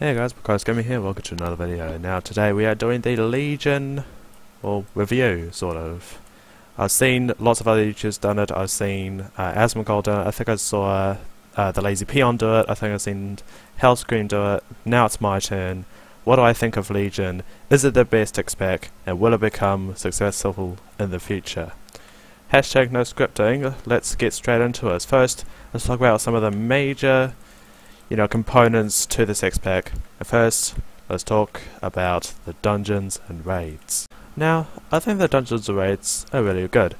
Hey guys, Because Gaming here, welcome to another video. Now today we are doing the Legion, well, review, sort of. I've seen lots of other YouTubers done it. I've seen Asmongold do it, I think I saw the Lazy Peon do it, I think I've seen Hellscream do it. Now it's my turn. What do I think of Legion? Is it the best spec, and will it become successful in the future? Hashtag no scripting, let's get straight into it. First, let's talk about some of the major components to this X-Pack. And first, let's talk about the dungeons and raids. Now, I think the dungeons and raids are really good.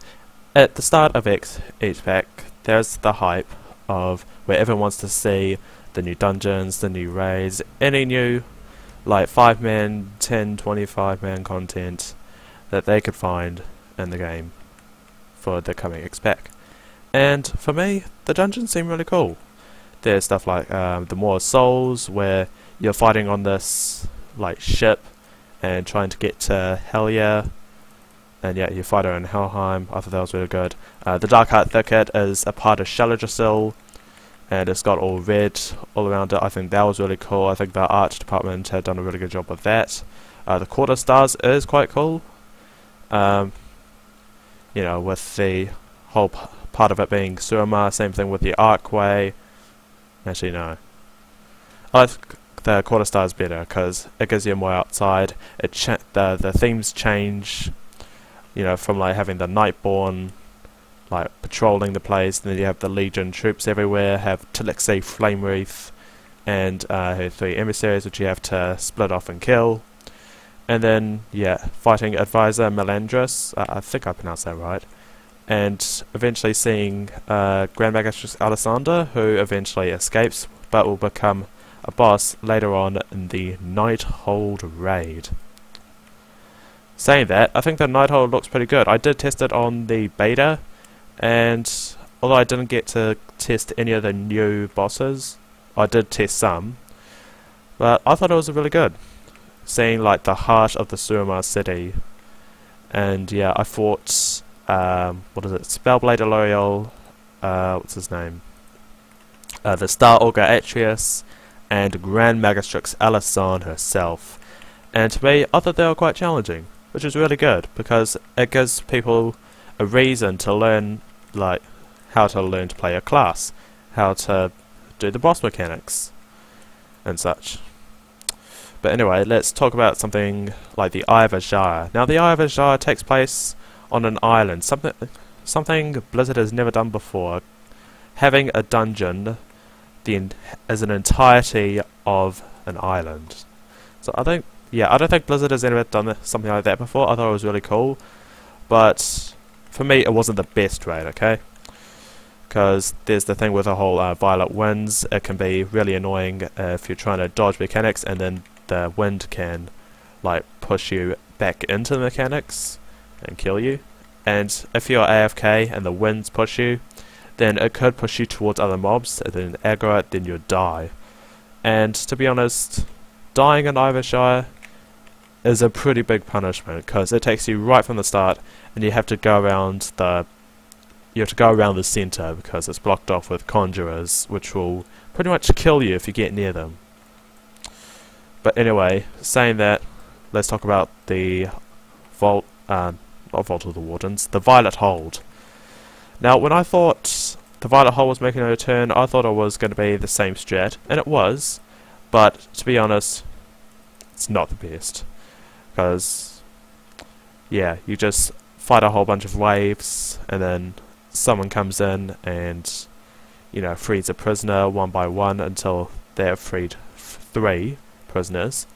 At the start of X-Pack, there's the hype of where everyone wants to see the new dungeons, the new raids, any new, like 5-man, 10, 25-man content that they could find in the game for the coming X-Pack. And for me, the dungeons seem really cool. There's stuff like the Maw of Souls, where you're fighting on this like ship and trying to get to Helya, and yeah, you fight her in Helheim. I thought that was really good. The Darkheart Thicket is a part of Shaladrasil, and it's got all red all around it. I think that was really cool. I think the art department had done a really good job with that. The Quarter Stars is quite cool. With the whole part of it being Suramar, same thing with the Archway. Actually, no. I like the Quarter Stars better because it gives you more outside. The themes change, from like having the Nightborn, like patrolling the place, and then you have the Legion troops everywhere. Have Tilixi, Flame Wreath, and her 3 emissaries, which you have to split off and kill. And then fighting Advisor Melandris. I think I pronounced that right. And eventually seeing Grand Magus Alessander, who eventually escapes, but will become a boss later on in the Nighthold raid. Saying that, I think the Nighthold looks pretty good. I did test it on the beta, and although I didn't get to test any of the new bosses, I did test some, but I thought it was really good. Seeing like the heart of the Suramar city, and yeah, I fought what is it? Spellblade L'Oreal, what's his name? The Star Augur Atreus, and Grand Magistrix Alysanne herself. And to me, I thought they were quite challenging, which is really good, because it gives people a reason to learn, like, how to learn to play a class, how to do the boss mechanics, and such. But anyway, let's talk about something like the Eye of Azshara. Now, the Eye of Azshara takes place on an island, something Blizzard has never done before. Having a dungeon as an entirety of an island. So I don't think Blizzard has ever done something like that before. I thought it was really cool, but for me it wasn't the best raid, okay? Because there's the thing with the whole Violet Winds. It can be really annoying if you're trying to dodge mechanics and then the wind can like push you back into the mechanics and kill you. And if you're AFK and the winds push you, then it could push you towards other mobs, and then aggro it, then you'd die. And to be honest, dying in Eye of Azshara is a pretty big punishment, because it takes you right from the start, and you have to go around the center, because it's blocked off with conjurers, which will pretty much kill you if you get near them. But anyway, saying that, let's talk about the Vault, not Vault of the Wardens, the Violet Hold. Now, when I thought the Violet Hold was making a return, I thought it was going to be the same strat, and it was, but to be honest, it's not the best. Because, yeah, you just fight a whole bunch of waves, and then someone comes in and, frees a prisoner one by one until they've freed 3 prisoners.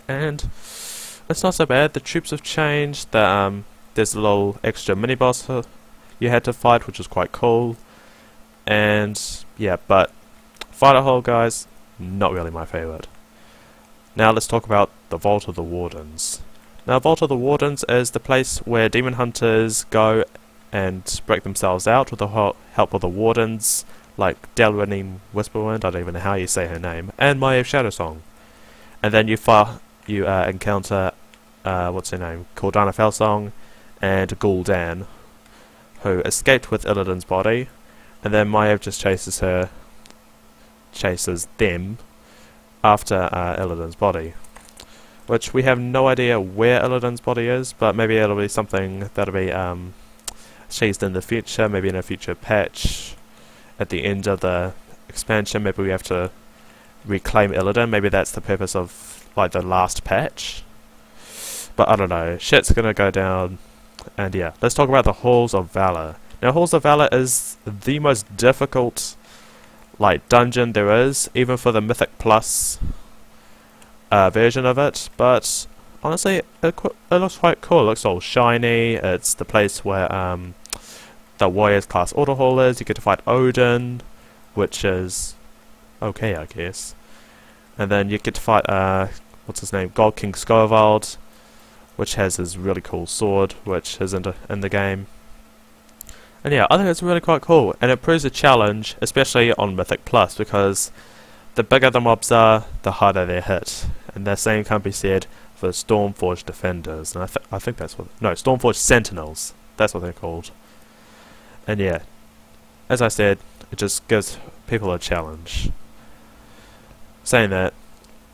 And it's not so bad. The troops have changed. There's a little extra mini boss you had to fight, which was quite cool. And yeah, but Violet Hold, guys, not really my favourite. Now let's talk about the Vault of the Wardens. Now, Vault of the Wardens is the place where demon hunters go and break themselves out with the help of the wardens, like Delwynne Whisperwind, I don't even know how you say her name, and Maiev Shadowsong. And then you encounter, what's her name, Cordana Felsong and Gul'dan, who escaped with Illidan's body, and then Maiev just chases them after Illidan's body. Which we have no idea where Illidan's body is, but maybe it'll be something that'll be sheathed in the future, maybe in a future patch. At the end of the expansion, maybe we have to reclaim Illidan. Maybe that's the purpose of like the last patch. But I don't know. Shit's gonna go down. And yeah, let's talk about the Halls of Valor. Now, Halls of Valor is the most difficult like dungeon there is, even for the Mythic Plus version of it. But honestly, it looks quite cool. It looks all shiny. It's the place where the Warriors class Auto Haulers. You get to fight Odin, which is okay, I guess. And then you get to fight what's his name, God King Skovald, which has his really cool sword, which is in the game. And yeah, I think it's really quite cool, and it proves a challenge, especially on Mythic Plus, because the bigger the mobs are, the harder they hit. And the same can be said for Stormforged Defenders, and I think that's what... No, Stormforged Sentinels, that's what they're called. And yeah, as I said, it just gives people a challenge. Saying that,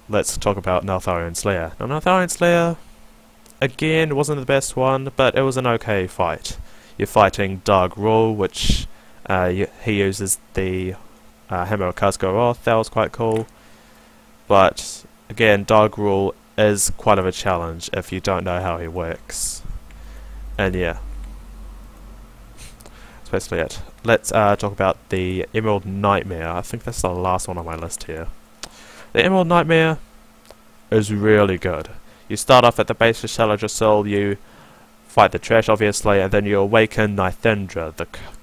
let's talk about Neltharion Slayer. Now, Neltharion Slayer, again, wasn't the best one, but it was an okay fight. You're fighting Dark Rule, which he uses the Hammer of Khazgoroth. That was quite cool. But again, Dark Rule is quite of a challenge if you don't know how he works. And yeah, that's basically it. Let's talk about the Emerald Nightmare. I think that's the last one on my list here. The Emerald Nightmare is really good. You start off at the base of Shaladrasil, you fight the trash obviously, and then you awaken Nithindra,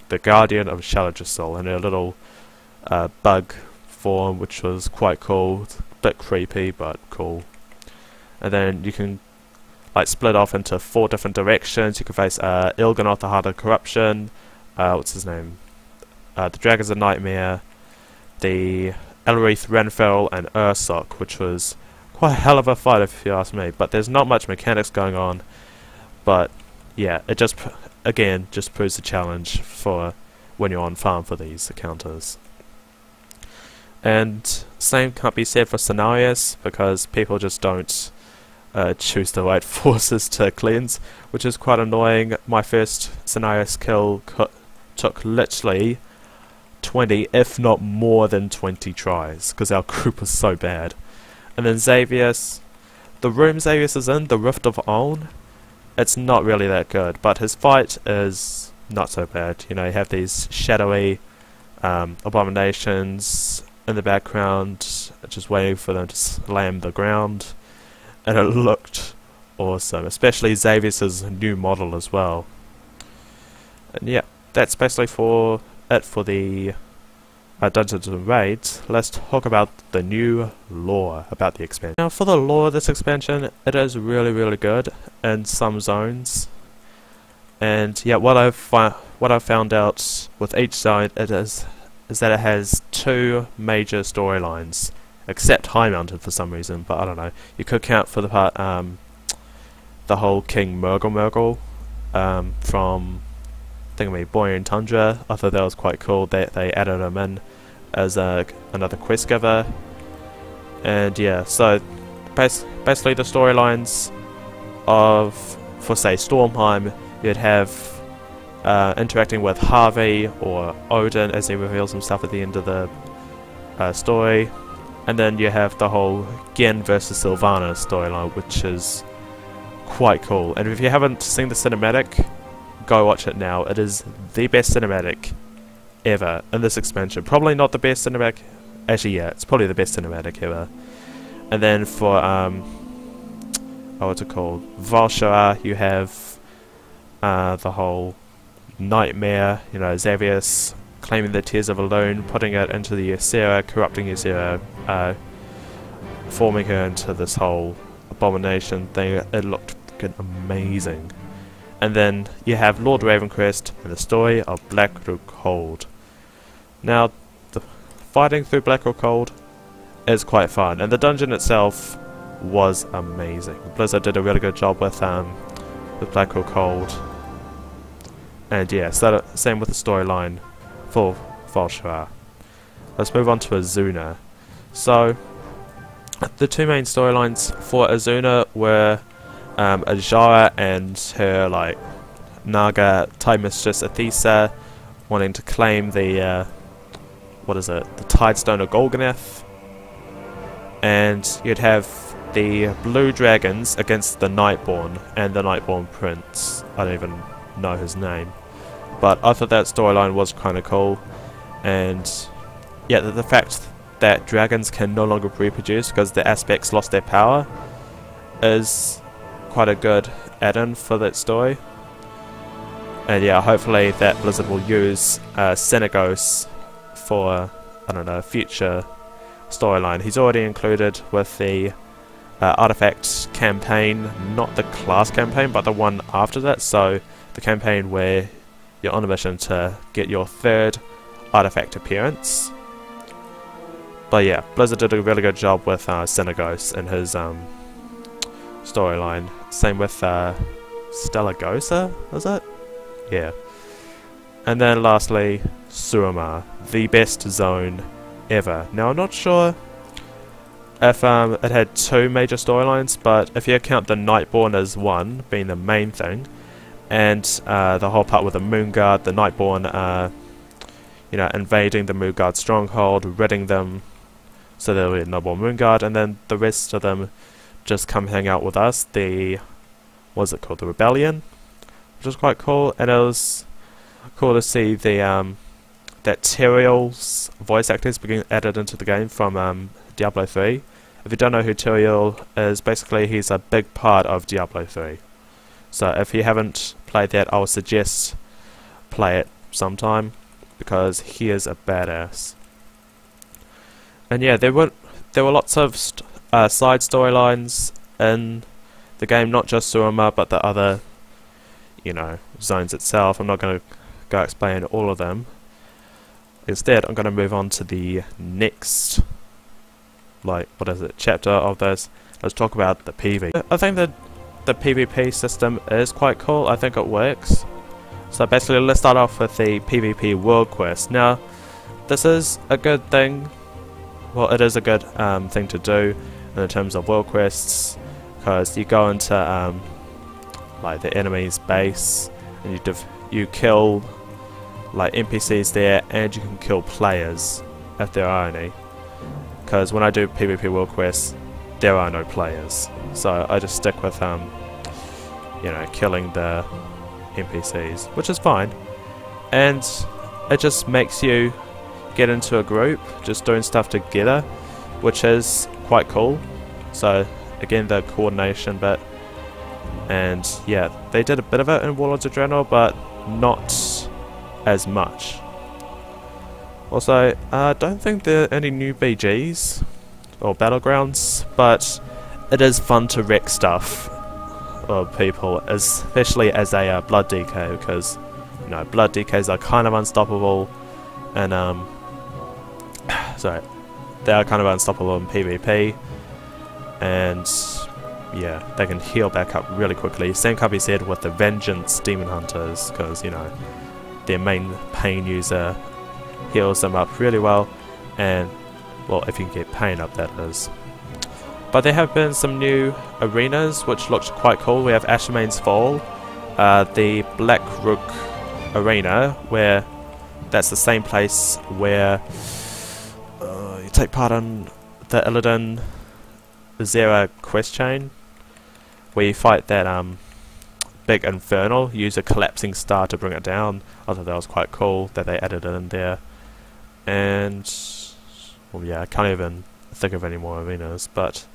the guardian of Shaladrasil, in a little bug form, which was quite cool. A bit creepy, but cool. And then you can like split off into 4 different directions. You can face Il'gynoth, the Heart of Corruption, what's his name? The Dragons of Nightmare, the Elrith, Renfell, and Ursok, which was quite a hell of a fight if you ask me, but there's not much mechanics going on. But yeah, it just again just proves the challenge for when you're on farm for these encounters. And same can't be said for Cenarius, because people just don't choose the right forces to cleanse, which is quite annoying. My first Cenarius kill took literally 20, if not more than 20 tries, because our group was so bad. And then Xavius, the room Xavius is in, the Rift of Oln, it's not really that good, but his fight is not so bad. You know, you have these shadowy abominations in the background, just waiting for them to slam the ground, and it looked awesome, especially Xavius's new model as well. And yeah, that's basically for it for the Dungeons and Raids. Let's talk about the new lore about the expansion. Now, for the lore of this expansion, it is really good in some zones. And yeah, what I've found out with each zone is that it has 2 major storylines, except High Mountain for some reason. But I don't know. You could count for the part the whole King Murgle from Borean Tundra. I thought that was quite cool that they added him in as another quest giver. And yeah, so basically the storylines of, for say Stormheim, you'd have interacting with Harvey or Odin as he reveals himself at the end of the story, and then you have the whole Gen versus Sylvana storyline, which is quite cool. And if you haven't seen the cinematic, go watch it now. It is the best cinematic ever in this expansion. Probably not the best cinematic. Actually, yeah, it's probably the best cinematic ever. And then for what's it called? Val'sharah, you have the whole nightmare. You know, Xavius claiming the Tears of Elune, putting it into the Ysera, corrupting Ysera, forming her into this whole abomination thing. It looked fucking amazing. And then you have Lord Ravencrest and the story of Blackroot Hold. Now, the fighting through Blackroot Hold is quite fun, and the dungeon itself was amazing. Blizzard did a really good job with Blackroot Hold. And yeah, so same with the storyline for Val'sharah. Let's move on to Azsuna. So, The two main storylines for Azuna were Ajara and her like Naga Tide Mistress Athesa wanting to claim the the Tidestone of Golganath, and you'd have the Blue Dragons against the Nightborn and the Nightborn Prince. I don't even know his name, but I thought that storyline was kind of cool, and yeah, the fact that dragons can no longer reproduce because the aspects lost their power is quite a good add-in for that story. And yeah, hopefully that Blizzard will use Xenagos for, I don't know, future storyline. He's already included with the Artifact campaign, not the class campaign, but the one after that, so the campaign where you're on a mission to get your third Artifact appearance. But yeah, Blizzard did a really good job with Xenagos in his storyline. Same with Stellagosa, was it? Yeah. And then lastly, Suramar, the best zone ever. Now I'm not sure if it had two major storylines, but if you count the Nightborn as one, being the main thing, and the whole part with the Moonguard, the Nightborn, you know, invading the Moonguard stronghold, ridding them, so there will be no more Moonguard, and then the rest of them just come hang out with us. The, what's it called, the Rebellion, which was quite cool, and it was cool to see the that Tyrael's voice actors being added into the game from Diablo 3. If you don't know who Tyrael is, basically he's a big part of Diablo 3. So if you haven't played that, I would suggest play it sometime, because he is a badass. And yeah, there were lots of side storylines in the game, not just Suramar, but the other, you know, zones itself. I'm not going to go explain all of them. Instead, I'm going to move on to the next, like, what is it, chapter of this. Let's talk about the PvP. I think that the PvP system is quite cool. I think it works. So basically, let's start off with the PvP World Quest. Now, this is a good thing. Well, it is a good thing to do in terms of world quests, because you go into like the enemy's base and you kill like NPCs there, and you can kill players if there are any. Because when I do PvP world quests, there are no players, so I just stick with you know, killing the NPCs, which is fine, and it just makes you get into a group, just doing stuff together, which is quite cool. So again, the coordination bit, and yeah, they did a bit of it in Warlords of Draenor, but not as much. Also, I don't think there are any new BGs or battlegrounds, but it is fun to wreck stuff of people, especially as a Blood DK, because you know, Blood DKs are kind of unstoppable, and sorry, they are kind of unstoppable in PvP, and yeah, they can heal back up really quickly. Same can't be said with the Vengeance Demon Hunters, because you know, their main pain user heals them up really well, and well, if you can get pain up, that is. But there have been some new arenas which looked quite cool. We have Ashmane's Fall, the Black Rook arena, where that's the same place where you take part in the Illidan Zera quest chain, where you fight that big infernal, use a collapsing star to bring it down. I thought that was quite cool that they added it in there. And well, yeah, I can't even think of any more arenas, but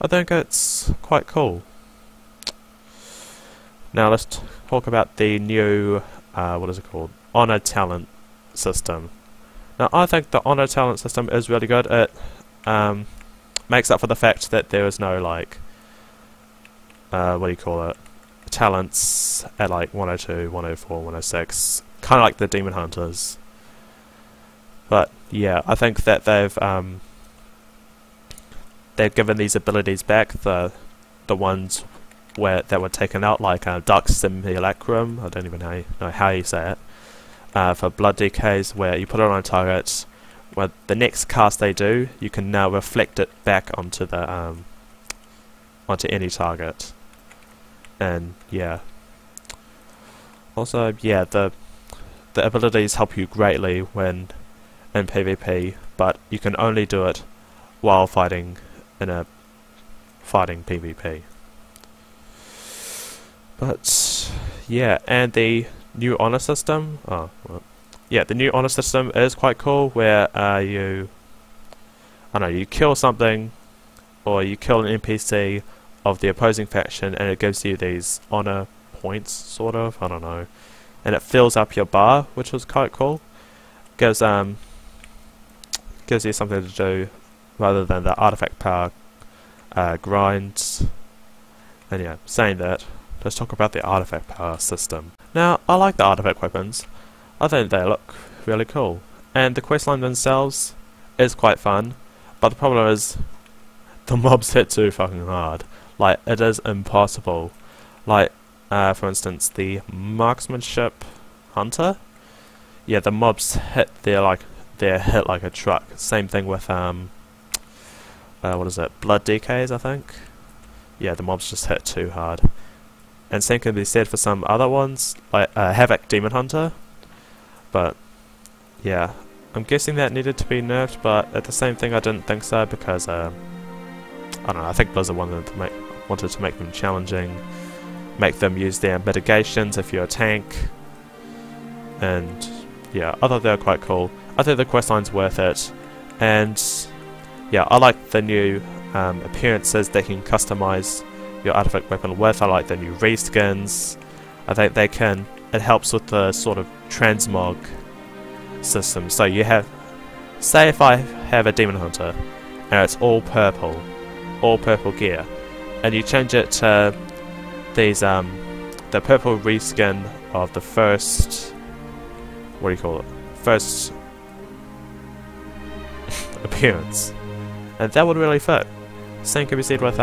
I think it's quite cool. Now let's talk about the new what is it called? Honor Talent system. Now I think the Honor Talent system is really good. It makes up for the fact that there is no like what do you call it? Talents at like 102, 104, 106, kind of like the Demon Hunters. But yeah, I think that they've given these abilities back, the ones that were taken out, like Dark Simulacrum, I don't even know how you say it, for Blood DKs, where you put it on a target, well, the next cast they do, you can now reflect it back onto the onto any target. And yeah, also yeah, the abilities help you greatly when in PvP, but you can only do it while fighting in a fighting PvP. But yeah, and the new honor system. Yeah, the new honor system is quite cool, where you kill something, or you kill an NPC of the opposing faction, and it gives you these honor points, sort of. I don't know, and it fills up your bar, which was quite cool. Gives you something to do rather than the artifact power grinds. And yeah, saying that, let's talk about the artifact power system. Now, I like the artifact weapons. I think they look really cool, and the questline themselves is quite fun, but the problem is the mobs hit too fucking hard. Like, it is impossible. Like, for instance, the marksmanship hunter. Yeah, the mobs hit they're hit like a truck. Same thing with what is it? Blood DKs, I think. Yeah, the mobs just hit too hard. And same can be said for some other ones, like Havoc Demon Hunter. But yeah, I'm guessing that needed to be nerfed, but at the same thing I didn't think so, because I don't know, I think Blizzard wanted to make them challenging, make them use their mitigations if you're a tank, and yeah, I thought they were quite cool. I think the questline's worth it, and yeah, I like the new appearances they can customize your artifact weapon with. I like the new reskins. I think it helps with the sort of transmog system. So you have, say if I have a Demon Hunter and it's all purple gear, and you change it to these the purple reskin of the first, what do you call it, first appearance, and that would really fit. Same can be said with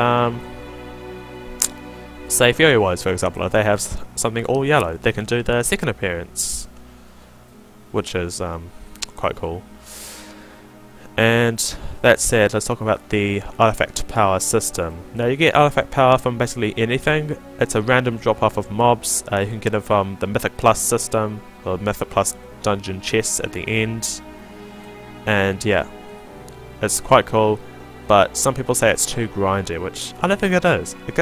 say Fury Warriors, for example. If they have something all yellow, they can do the second appearance, which is quite cool. And that said, let's talk about the artifact power system. Now, you get artifact power from basically anything. It's a random drop off of mobs. You can get it from the Mythic Plus system, or Mythic Plus dungeon chests at the end. And yeah, it's quite cool, but some people say it's too grindy, which I don't think it is. It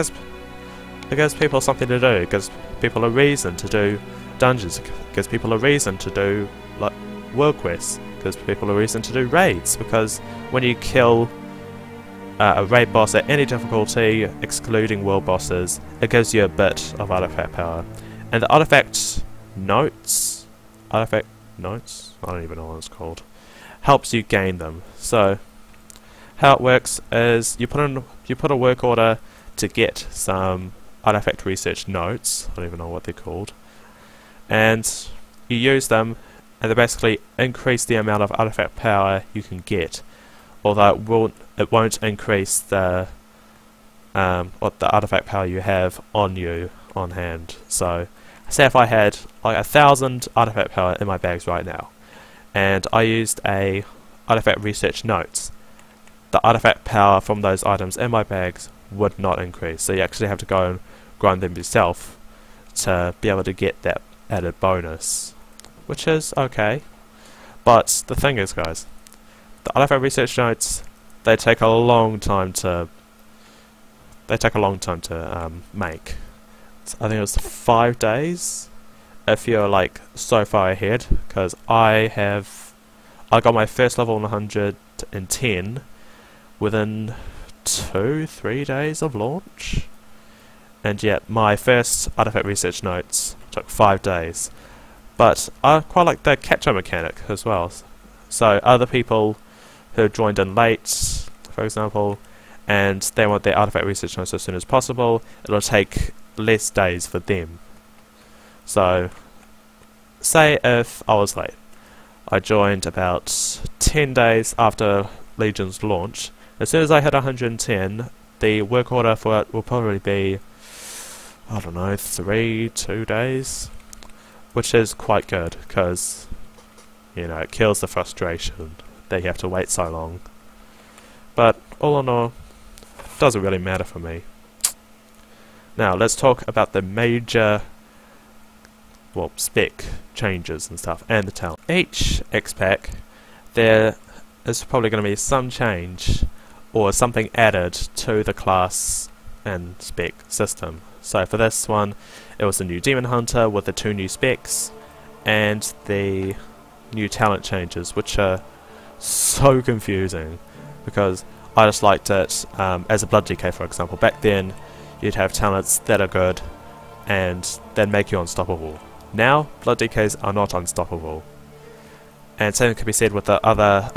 gives people something to do. It gives people a reason to do dungeons. It gives people a reason to do like world quests. It gives people a reason to do raids, because when you kill a raid boss at any difficulty, excluding world bosses, it gives you a bit of artifact power. And the artifact notes, I don't even know what it's called, helps you gain them. So how it works is you put a work order to get some artifact research notes. I don't even know what they're called, and you use them, and they basically increase the amount of artifact power you can get. Although it won't increase the artifact power you have on you on hand. So say if I had like 1,000 artifact power in my bags right now, and I used a artifact research notes, the artifact power from those items in my bags would not increase. So you actually have to go and grind them yourself to be able to get that added bonus, which is okay. But the thing is, guys, the artifact research notes, they take a long time to make. I think it was 5 days if you're like so far ahead, because I got my first level 110 within 2-3 days of launch, and yet my first artifact research notes took 5 days. But I quite like the catch-up mechanic as well. So other people who joined in late, for example, and they want their artifact research notes as soon as possible, it'll take less days for them. So say if I was late, I joined about 10 days after Legion's launch. As soon as I hit 110, the work order for it will probably be, I don't know, 2 days, which is quite good, because, you know, it kills the frustration that you have to wait so long. But all in all, doesn't really matter for me. Now let's talk about the major, well, spec changes and stuff, and the talent. Each X-Pack, there is probably going to be some change or something added to the class and spec system. So for this one, it was the new Demon Hunter with the 2 new specs and the new talent changes, which are so confusing because I just liked it as a Blood DK, for example. Back then you'd have talents that are good and then make you unstoppable. Now Blood DKs are not unstoppable, and same can be said with the other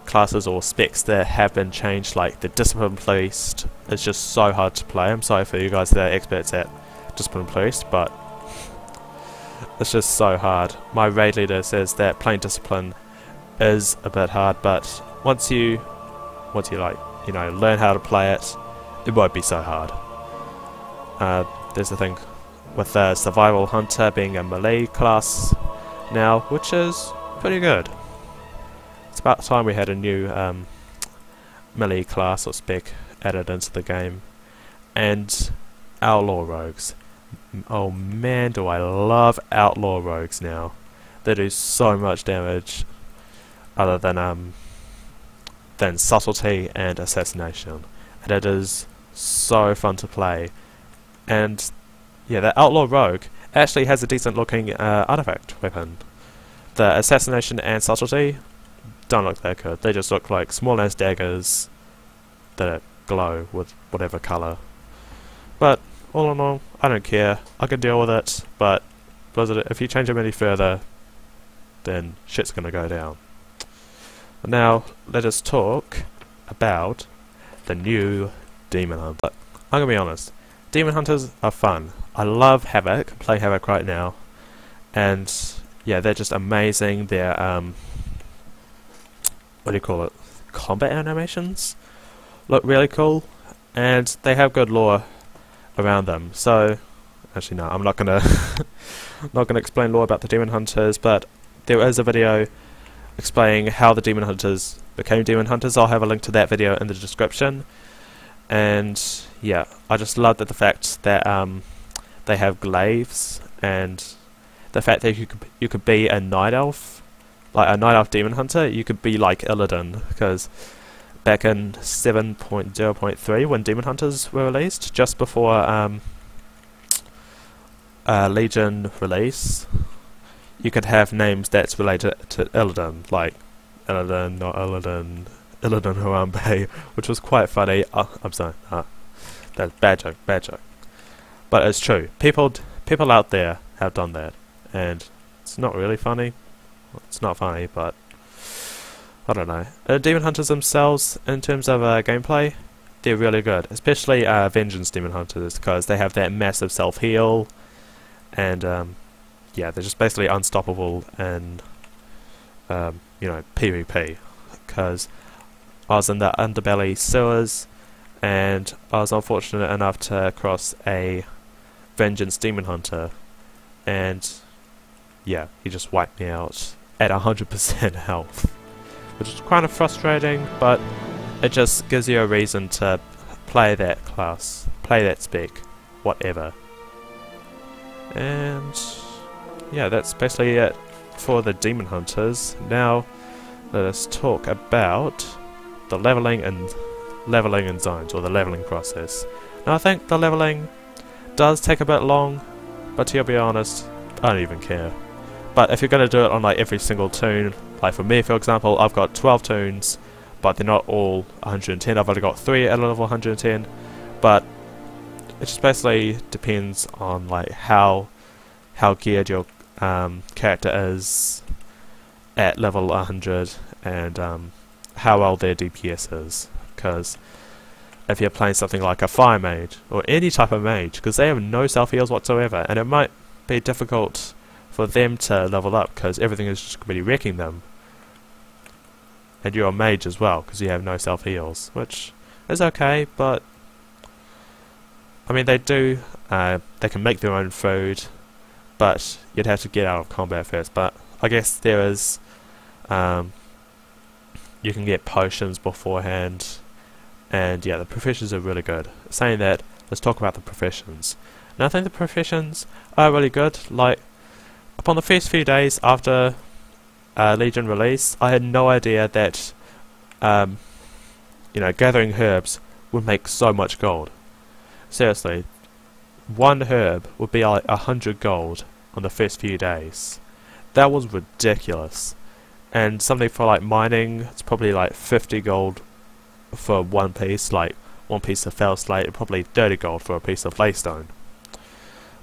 classes or specs that have been changed, like the Discipline Priest. It's just so hard to play. I'm sorry for you guys that are experts at Discipline Priest, but it's just so hard. My raid leader says that playing Discipline is a bit hard, but once you like, you know, learn how to play it, it won't be so hard. There's the thing with the Survival Hunter being a melee class now, which is pretty good. It's about time we had a new melee class or spec added into the game. And Outlaw Rogues. Oh man, do I love Outlaw Rogues now. They do so much damage other than Subtlety and Assassination. And it is so fun to play. And yeah, the Outlaw Rogue actually has a decent looking artifact weapon. The Assassination and Subtlety don't look that good. They just look like small ass daggers that glow with whatever colour. But all in all, I don't care. I can deal with it, but Blizzard, if you change them any further, then shit's gonna go down. Now, let us talk about the new Demon Hunter. I'm gonna be honest, Demon Hunters are fun. I love Havoc, play Havoc right now, and yeah, they're just amazing. They're what do you call it? Combat animations look really cool, and they have good lore around them. So, actually no, I'm not gonna not gonna explain lore about the Demon Hunters, but there is a video explaining how the Demon Hunters became Demon Hunters. I'll have a link to that video in the description. And yeah, I just love that the fact that they have glaives, and the fact that you could be a night elf, like a night elf Demon Hunter. You could be like Illidan, because back in 7.0.3 when Demon Hunters were released, just before Legion release, you could have names that's related to Illidan, like Illidan, not Illidan, Illidan Harambe, which was quite funny. I'm sorry, that's bad joke, but it's true. People out there have done that, and it's not really funny. It's not funny, but I don't know. Demon Hunters themselves, in terms of gameplay, they're really good, especially Vengeance Demon Hunters, because they have that massive self-heal, and yeah, they're just basically unstoppable in you know, PvP, because I was in the Underbelly sewers, and I was unfortunate enough to cross a Vengeance Demon Hunter, and yeah, he just wiped me out at 100% health, which is kind of frustrating, but it just gives you a reason to play that class, play that spec, whatever. And yeah, that's basically it for the Demon Hunters. Now let us talk about the leveling in zones, or the leveling process. Now I think the leveling does take a bit long, but to be honest, I don't even care. But if you're going to do it on like every single toon, like for me for example, I've got 12 toons, but they're not all 110. I've only got 3 at level 110, but it just basically depends on like how geared your character is at level 100, and how well their DPS is. Because if you're playing something like a fire mage, or any type of mage, because they have no self heals whatsoever, and it might be difficult for them to level up because everything is just really wrecking them. And you're a mage as well, because you have no self heals, which is okay, but I mean, they can make their own food, but you'd have to get out of combat first. But I guess there is you can get potions beforehand, and yeah, the professions are really good. Saying that, let's talk about the professions. And I think the professions are really good. Like, upon the first few days after Legion release, I had no idea that you know, gathering herbs would make so much gold. Seriously, one herb would be like 100 gold on the first few days. That was ridiculous. And something for like mining, it's probably like 50 gold for one piece, like one piece of fell slate, and probably 30 gold for a piece of laystone.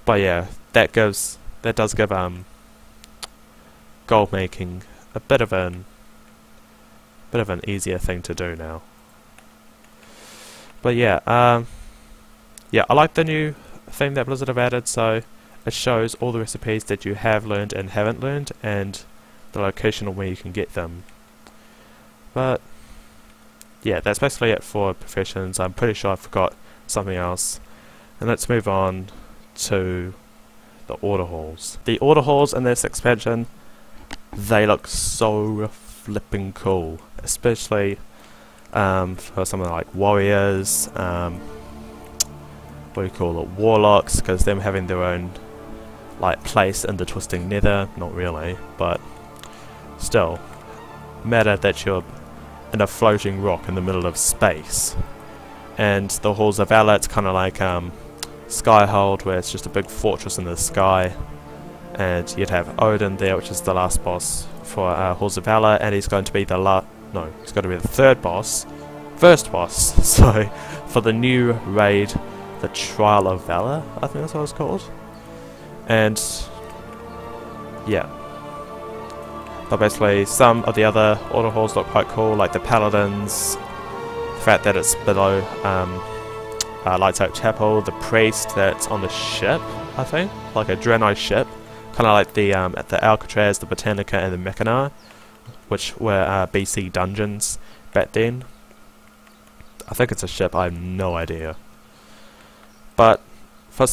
But yeah, that does give gold making a bit of an easier thing to do now. But yeah, yeah, I like the new thing that Blizzard have added, so it shows all the recipes that you have learned and haven't learned, and the location of where you can get them. But yeah, that's basically it for professions. I'm pretty sure I forgot something else. And let's move on to the order halls. The order halls in this expansion, they look so flipping cool, especially for something like warriors, what do you call it, warlocks, because them having their own like place in the Twisting Nether. Not really, but still, matter that you're in a floating rock in the middle of space. And the Halls of Valor, it's kind of like Skyhold, where it's just a big fortress in the sky. And you'd have Odin there, which is the last boss for Halls of Valor, and he's going to be the he's going to be the first boss, so for the new raid, the Trial of Valor, I think that's what it's called. And yeah, but basically some of the other order halls look quite cool, like the Paladins, the fact that it's below Lights Out Chapel, the priest that's on the ship, I think, like a Draenei ship, kind of like the at the Alcatraz, the Botanica, and the Mechana, which were BC dungeons back then. I think it's a ship, I have no idea. But for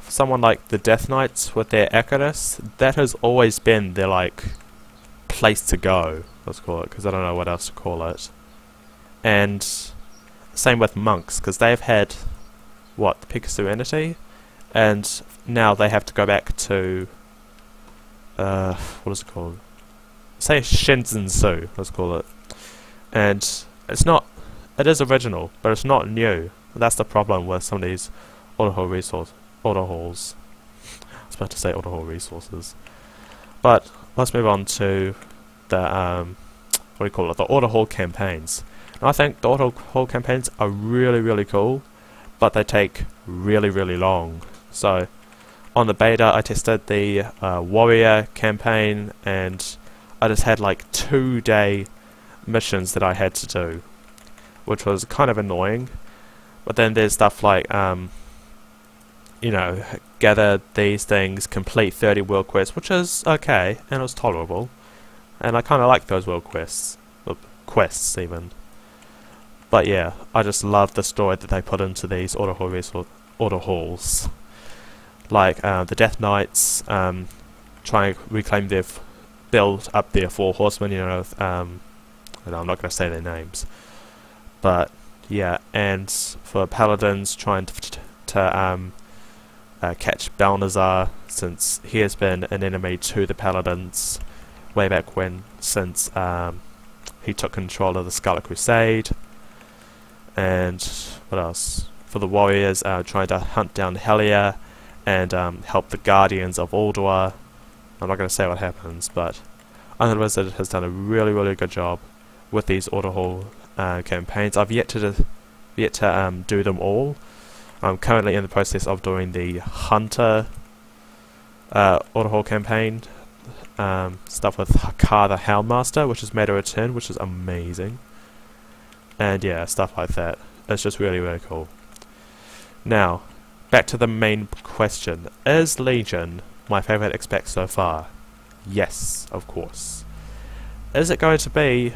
someone like the Death Knights with their Acaris, that has always been their like place to go, let's call it, because I don't know what else to call it. And same with monks, because they've had what, the Peak of Serenity, and now they have to go back to what is it called? Say Shinzen-su, let's call it. And it's not, it is original, but it's not new. That's the problem with some of these order halls. I was about to say order hall resources. But let's move on to the what do you call it? The order hall campaigns. And I think the order hall campaigns are really cool, but they take really long. So on the beta, I tested the warrior campaign, and I just had like 2-day missions that I had to do, which was kind of annoying. But then there's stuff like you know, gather these things, complete 30 world quests, which is okay, and it was tolerable. And I kind of like those world quests, or quests even. But yeah, I just love the story that they put into these order halls. Like the Death Knights try and reclaim their, build up their 4 horsemen, you know, I'm not going to say their names. But yeah, and for Paladins trying to catch Balnazar, since he has been an enemy to the Paladins way back when, since he took control of the Scarlet Crusade. And what else? For the warriors, trying to hunt down Hellier and help the Guardians of Ulduar. I'm not going to say what happens, but Iron Wizard has done a really good job with these order hall campaigns. I've yet to do them all. I'm currently in the process of doing the Hunter order hall campaign, stuff with Hakar the Houndmaster, which has made a return, which is amazing. And yeah, stuff like that. It's just really cool. Now, back to the main question. Is Legion my favourite expect so far? Yes, of course. Is it going to be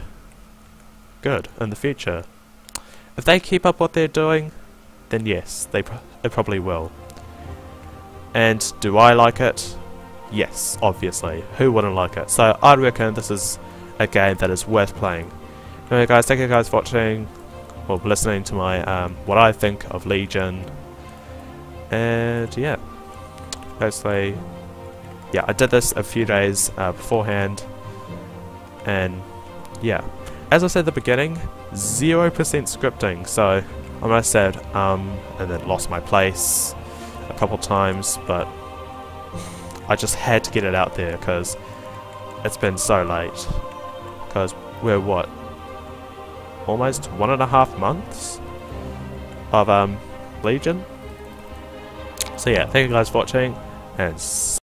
good in the future? If they keep up what they're doing, then yes, it probably will. And do I like it? Yes, obviously. Who wouldn't like it? So I reckon this is a game that is worth playing. Anyway guys, thank you guys for watching, or listening to my, what I think of Legion. And yeah, basically, yeah, I did this a few days beforehand, and yeah, as I said at the beginning, 0% scripting, so I must have said, and then lost my place a couple times, but I just had to get it out there because it's been so late, because we're what, almost 1.5 months of Legion. So yeah, thank you guys for watching, and